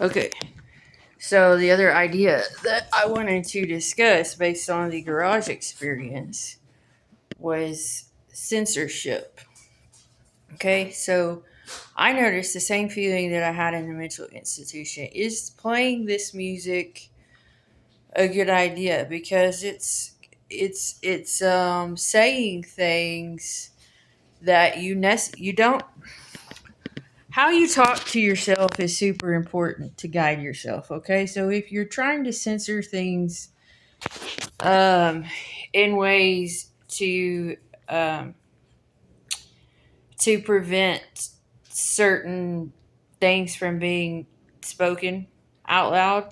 Okay. So the other idea that I wanted to discuss based on the garage experience was censorship. Okay, so I noticed the same feeling that I had in the mental institution. Is playing this music a good idea? Because it's saying things that you don't. How you talk to yourself is super important to guide yourself. Okay, so if you're trying to censor things um, in ways um, to prevent certain things from being spoken out loud,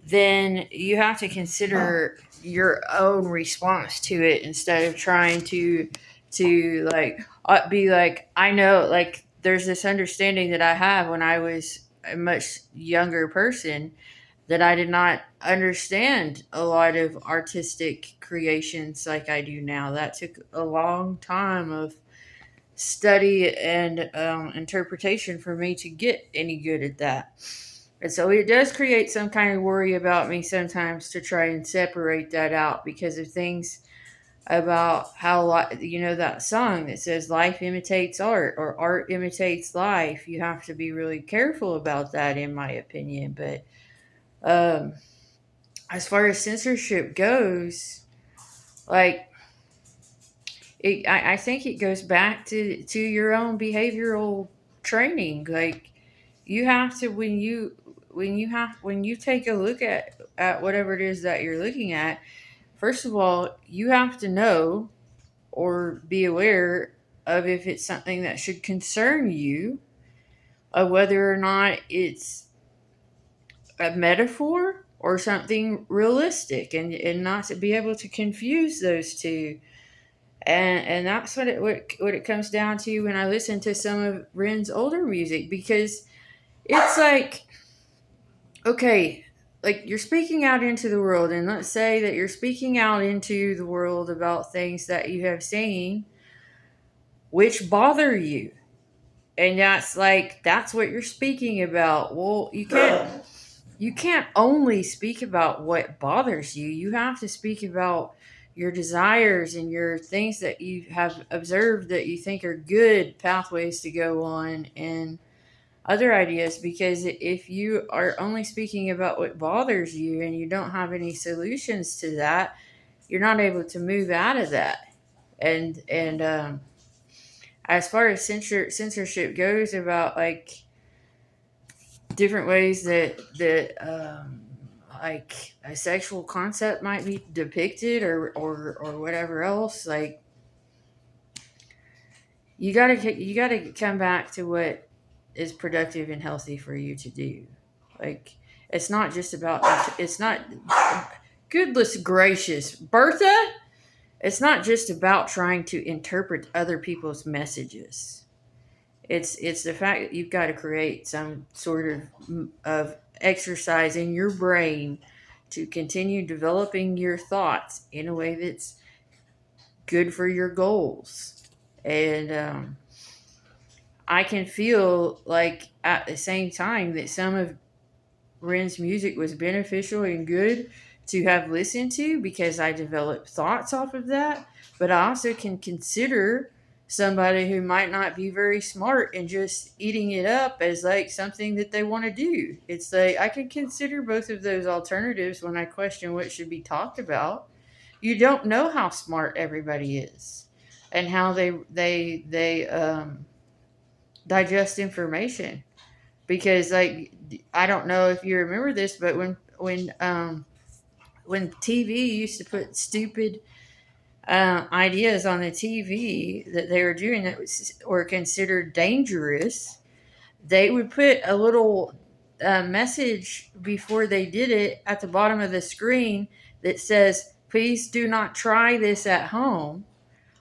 then you have to consider your own response to it instead of trying to like be like I know like there's this understanding that I have when I was a much younger person that I did not understand a lot of artistic creations like I do now. That took a long time of study and interpretation for me to get any good at that. And so it does create some kind of worry about me sometimes to try and separate that out because of things about how, that song that says life imitates art or art imitates life. You have to be really careful about that, in my opinion. But um, as far as censorship goes, like I think it goes back to your own behavioral training. Like you have to when you take a look at whatever it is that you're looking at. First of all, you have to know or be aware of if it's something that should concern you, of whether or not it's a metaphor or something realistic, and not to be able to confuse those two. And that's what it comes down to when I listen to some of Ren's older music, because it's like, okay, like you're speaking out into the world, and let's say that you're speaking out into the world about things that you have seen which bother you, and that's what you're speaking about. Well, you can't only speak about what bothers you. You have to speak about your desires and your things that you have observed that you think are good pathways to go on, and other ideas, because if you are only speaking about what bothers you and you don't have any solutions to that, you're not able to move out of that. And as far as censorship goes, about like different ways that like a sexual concept might be depicted, or whatever else, like you gotta come back to what is productive and healthy for you to do. Like it's not just about it's not goodness gracious, Bertha. It's not just about trying to interpret other people's messages. It's the fact that you've got to create some sort of exercise in your brain to continue developing your thoughts in a way that's good for your goals. And I can feel like at the same time that some of Ren's music was beneficial and good to have listened to, because I developed thoughts off of that. But I also can consider somebody who might not be very smart and just eating it up as like something that they want to do. It's like I can consider both of those alternatives when I question what should be talked about. You don't know how smart everybody is and how they digest information, because like I don't know if you remember this, but when TV used to put stupid ideas on the TV that they were doing that were considered dangerous, they would put a little message before they did it at the bottom of the screen that says, "Please do not try this at home."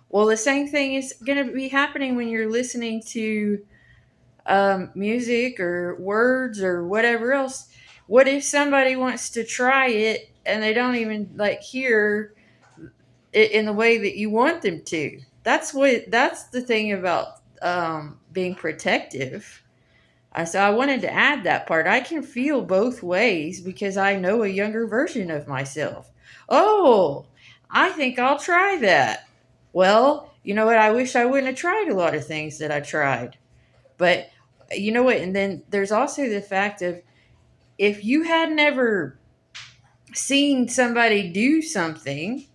Well, the same thing is going to be happening when you're listening to music or words or whatever else. What if somebody wants to try it and they don't even like hear it in the way that you want them to? That's the thing about being protective. So I wanted to add that part. I can feel both ways because I know a younger version of myself. Oh, I think I'll try that. Well, you know what? I wish I wouldn't have tried a lot of things that I tried. But you know what? And then there's also the fact of if you had never seen somebody do something,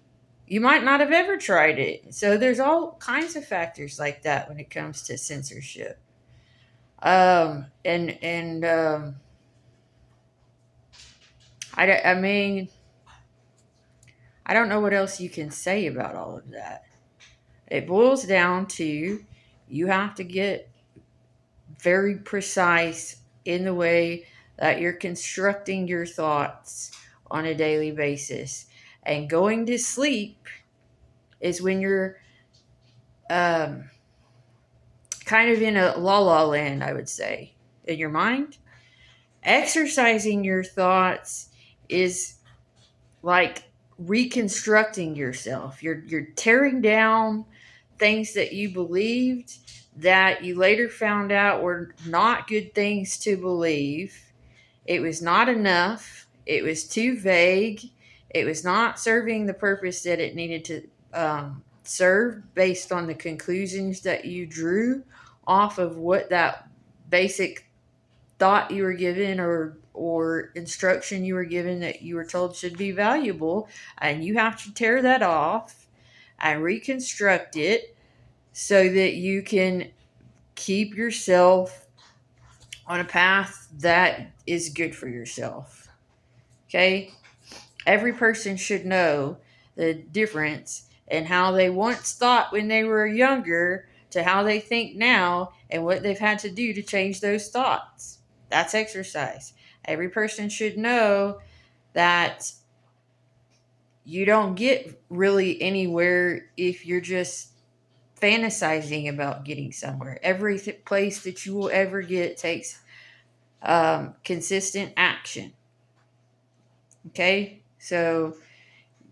you might not have ever tried it. So there's all kinds of factors like that when it comes to censorship. And I mean, I don't know what else you can say about all of that. It boils down to you have to get very precise in the way that you're constructing your thoughts on a daily basis. And going to sleep is when you're um, kind of in a la la land, I would say, in your mind. Exercising your thoughts is like reconstructing yourself. You're tearing down things that you believed that you later found out were not good things to believe. It was not enough. It was too vague. It was not serving the purpose that it needed to serve based on the conclusions that you drew off of what that basic thought you were given or instruction you were given that you were told should be valuable, and you have to tear that off and reconstruct it so that you can keep yourself on a path that is good for yourself. Okay? Every person should know the difference in how they once thought when they were younger to how they think now and what they've had to do to change those thoughts. That's exercise. Every person should know that you don't get really anywhere if you're just fantasizing about getting somewhere. Every place that you will ever get takes consistent action. Okay? So,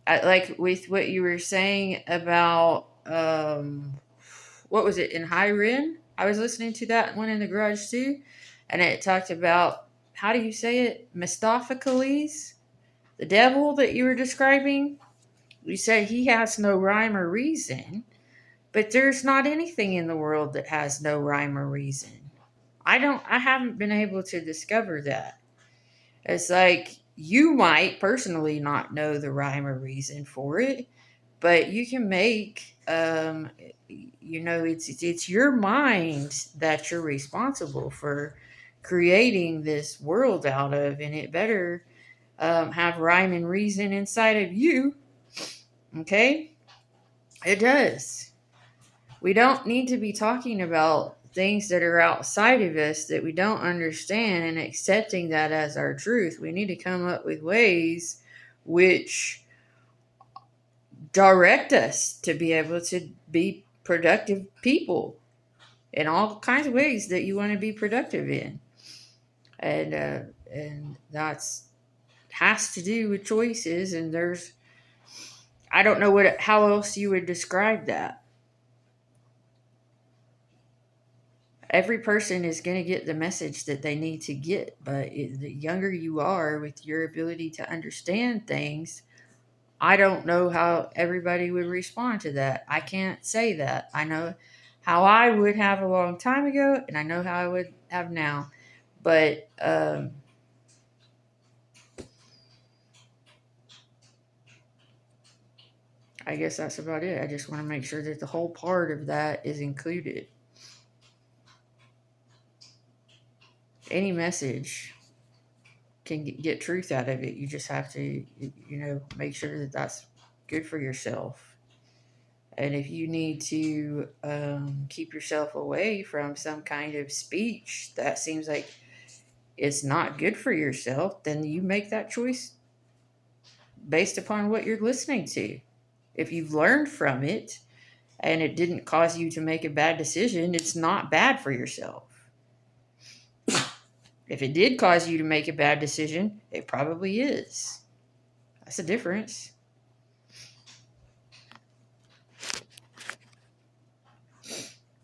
like with what you were saying about what was it in Hyren? I was listening to that one in the garage too, and it talked about how do you say it, Mephistopheles, the devil that you were describing. You said he has no rhyme or reason, but there's not anything in the world that has no rhyme or reason. I haven't been able to discover that. It's like you might personally not know the rhyme or reason for it, but you can make it's your mind that you're responsible for creating this world out of, and it better have rhyme and reason inside of you. Okay, it does. We don't need to be talking about things that are outside of us that we don't understand and accepting that as our truth. We need to come up with ways which direct us to be able to be productive people in all kinds of ways that you want to be productive in. And that's has to do with choices, and there's I don't know what how else you would describe that. Every person is going to get the message that they need to get, but the younger you are with your ability to understand things, I don't know how everybody would respond to that. I can't say that. I know how I would have a long time ago, and I know how I would have now. But I guess that's about it. I just want to make sure that the whole part of that is included. Any message can get truth out of it. You just have to, make sure that that's good for yourself. And if you need to keep yourself away from some kind of speech that seems like it's not good for yourself, then you make that choice based upon what you're listening to. If you've learned from it and it didn't cause you to make a bad decision, it's not bad for yourself. If it did cause you to make a bad decision, it probably is. That's the difference.